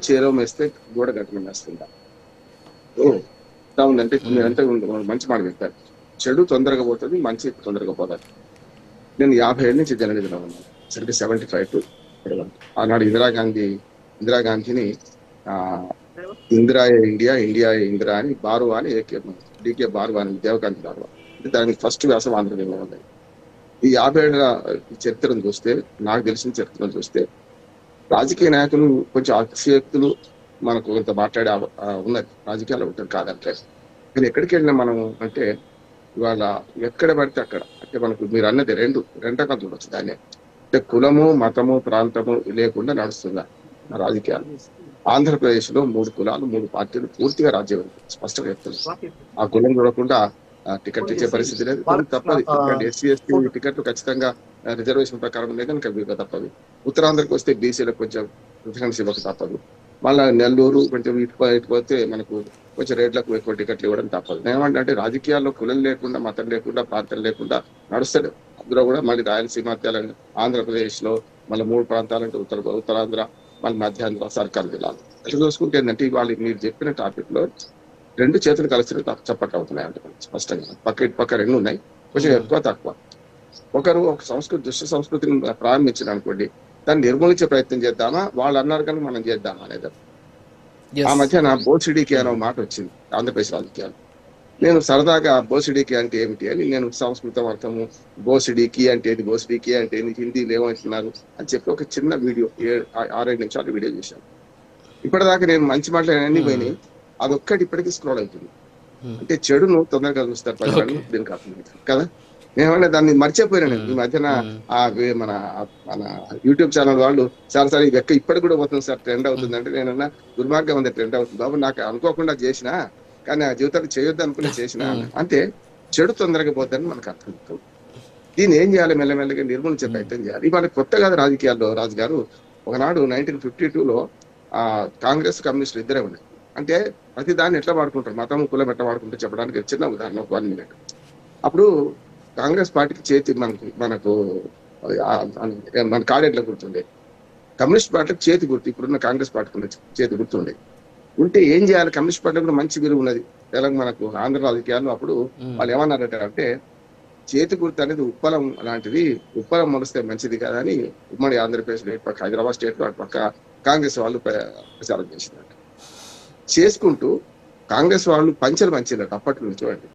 చేరవం వేస్తే గోడ గట్టడం వేస్తుందా ఉందంటే మీరంతా మంచి మాట చెప్పారు. చెడు తొందరగా పోతుంది, మంచి తొందరగా పోతుంది. నేను 50 ఏళ్ళ నుంచి జర్నలిజంలో ఉన్నాను. సరిగ్గా 75 టు ఆనాడు ఇందిరాగాంధీని ఇందిరా ఇండియా, ఇండియా ఇందిరా అని బారువా అని డికే బారువా అని దేవకాంత్ బారువా దానికి ఫస్ట్ వ్యాసం ఆంధ్రప్రదేశ్లో ఉంది. ఈ 50 ఏళ్ళ చరిత్రను చూస్తే, నాకు తెలిసిన చరిత్రను చూస్తే రాజకీయ నాయకులు కొంచెం అతిశయోక్తులు మనకు కొంత మాట్లాడే ఉన్నది, రాజకీయాల్లో ఉంటుంది కాదంటే. కానీ ఎక్కడికి వెళ్ళినా మనం అంటే ఇవాళ ఎక్కడ పడితే అక్కడ అంటే మనకు మీరు అన్నది రెండు రకాలు చూడొచ్చు దాన్ని. అంటే కులము, మతము, ప్రాంతము లేకుండా నడుస్తుందా రాజకీయాలు. ఆంధ్రప్రదేశ్ లో 3 కులాలు 3 పార్టీలు పూర్తిగా రాజ్యం స్పష్టంగా చెప్తుంది. ఆ కులం చూడకుండా టికెట్ ఇచ్చే పరిస్థితి లేదు, తప్పదు. ఎస్సీ ఎస్టీ టికెట్లు ఖచ్చితంగా రిజర్వేషన్ ప్రకారం లేదు కనుక తప్పదు. ఉత్తరాంధ్రకి వస్తే బీసీలకు కొంచెం ప్రిఫరెన్స్ ఇవ్వక తప్పదు. మళ్ళా నెల్లూరు కొంచెం ఇటు పోతే మనకు కొంచెం రేట్లకు ఎక్కువ టికెట్లు ఇవ్వడం తప్పదు. ఏమంటే రాజకీయాల్లో కులం లేకుండా, మతం లేకుండా, ప్రాంతం లేకుండా నడుస్తాడు. అందులో కూడా మళ్ళీ రాయలసీమ, తెలంగాణ, ఆంధ్రప్రదేశ్ లో మళ్ళీ 3 ప్రాంతాలంటే ఉత్తరాంధ్ర, మళ్ళీ మధ్యాంధ్ర, సర్కారు జిల్లాలు. ఇట్లా చూసుకుంటే ఏంటంటే ఇవాళ మీరు చెప్పిన టాపిక్ లో 2 చేతులు కలిసి చప్పట్లు అవుతున్నాయి అంటే స్పష్టంగా. పక్క 2 ఉన్నాయి, కొంచెం ఎక్కువ తక్కువ. ఒకరు ఒక దుష్ట సంస్కృతిని ప్రారంభించిన అనుకోండి, దాన్ని నిర్మూలించే ప్రయత్నం చేద్దామా, వాళ్ళు అన్నారు కానీ మనం చేద్దామా అనేది. ఆ మధ్యన బోసిడీకి అనే మాట వచ్చింది ఆంధ్రప్రదేశ్ రాజకీయాలు. నేను సరదాగా బోసిడీకి అంటే ఏమిటి అని నేను సంస్కృతం అర్థము, బోసిడీకి అంటే ఏది, బోసిడీకి అంటే హిందీలో ఏమంటున్నారు అని చెప్పి ఒక చిన్న వీడియో 6-7 నిమిషాలు వీడియో చేశాను. ఇప్పటిదాకా నేను మంచి మాటలు అన్ని పోయినాయి, అదొక్కటి ఇప్పటికీ స్క్రోల్ అవుతుంది. అంటే చెడును తొందరగా చూస్తారు ప్రజలను, దీనికి అర్థం కదా. నేనేమన్నా దాన్ని మర్చిపోయినా. ఈ మధ్యన మన యూట్యూబ్ ఛానల్ వాళ్ళు చాలా ఇప్పటికి కూడా పోతుంది సార్, ట్రెండ్ అవుతుంది అంటే నేనన్నా దుర్మార్గం ఉంది, ట్రెండ్ అవుతుంది బాబు, నాకు అనుకోకుండా చేసినా కానీ ఆ జీవితాన్ని చేయొద్దు అనుకుని చేసిన అంటే చెడు తొందరగా పోతుందని మనకు అర్థం. దీన్ని ఏం చేయాలి, మెల్లమెల్లగా నిర్మూలించే ప్రయత్నం చేయాలి. ఇవాళ కొత్త కాదు రాజకీయాల్లో. రాజు గారు ఒకనాడు 1952లో కాంగ్రెస్ కమ్యూనిస్టులు ఇద్దరే ఉన్నాయి. అంటే ప్రతి దాన్ని ఎట్లా వాడుకుంటారు, మతం కులం ఎట్లా వాడుకుంటారు చెప్పడానికి చిన్న ఉదాహరణ, 1 మినిట్. అప్పుడు కాంగ్రెస్ పార్టీకి చేతి మనకు మన కాడెట్లా గుర్తుండే, కమ్యూనిస్ట్ పార్టీకి చేతి గుర్తు ఇప్పుడున్న కాంగ్రెస్ పార్టీకి చేతి గుర్తుండే. ఉంటే ఏం చేయాలి, కమ్యూనిస్ట్ పార్టీ కూడా మంచి విలువ ఉన్నది తెలంగాణ మనకు ఆంధ్ర రాజకీయాల్లో. అప్పుడు వాళ్ళు ఏమన్నారంటే చేతి గుర్తు అనేది ఉప్పలం లాంటిది, ఉప్పలం మొలిస్తే మంచిది కదా అని ఉమ్మడి ఆంధ్రప్రదేశ్ పక్క హైదరాబాద్ స్టేట్ లో అటు పక్క కాంగ్రెస్ వాళ్ళు ప్రచారం చేసినట్టు చేసుకుంటూ కాంగ్రెస్ వాళ్ళు పంచలు మంచిదట అప్పటి నుంచి చూడండి.